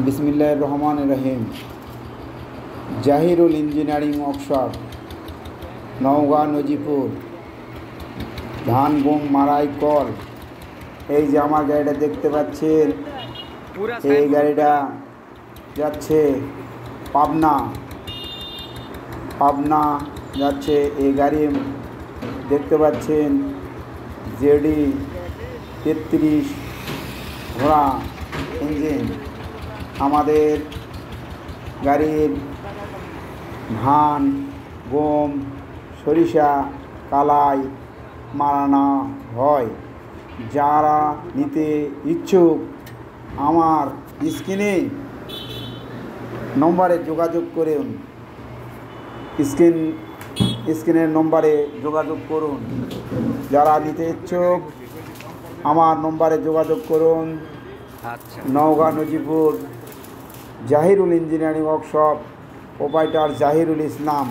बिस्मिल्लाहिर रहमानिर रहीम। Zahirul engineering workshop, Naogaon Najipur, ধান গম মারাই কল। এই যে আমার গাড়িটা দেখতে পাচ্ছেন, এই গাড়িটা যাচ্ছে পাবনা যাচ্ছে। এই গাড়ি দেখতে পাচ্ছেন জেডি 33 ঘোড়া ইঞ্জিন। আমাদের গাড়ির ধান গম সরিষা কালাই মারানো হয়। যারা নিতে ইচ্ছুক আমার নম্বরে যোগাযোগ করুন। স্ক্রিনের নম্বরে যোগাযোগ করুন। যারা নিতে ইচ্ছুক আমার নম্বরে যোগাযোগ করুন। Naogaon Najipur Jahirul engineering workshop, proprietor Jahirul ইসলাম।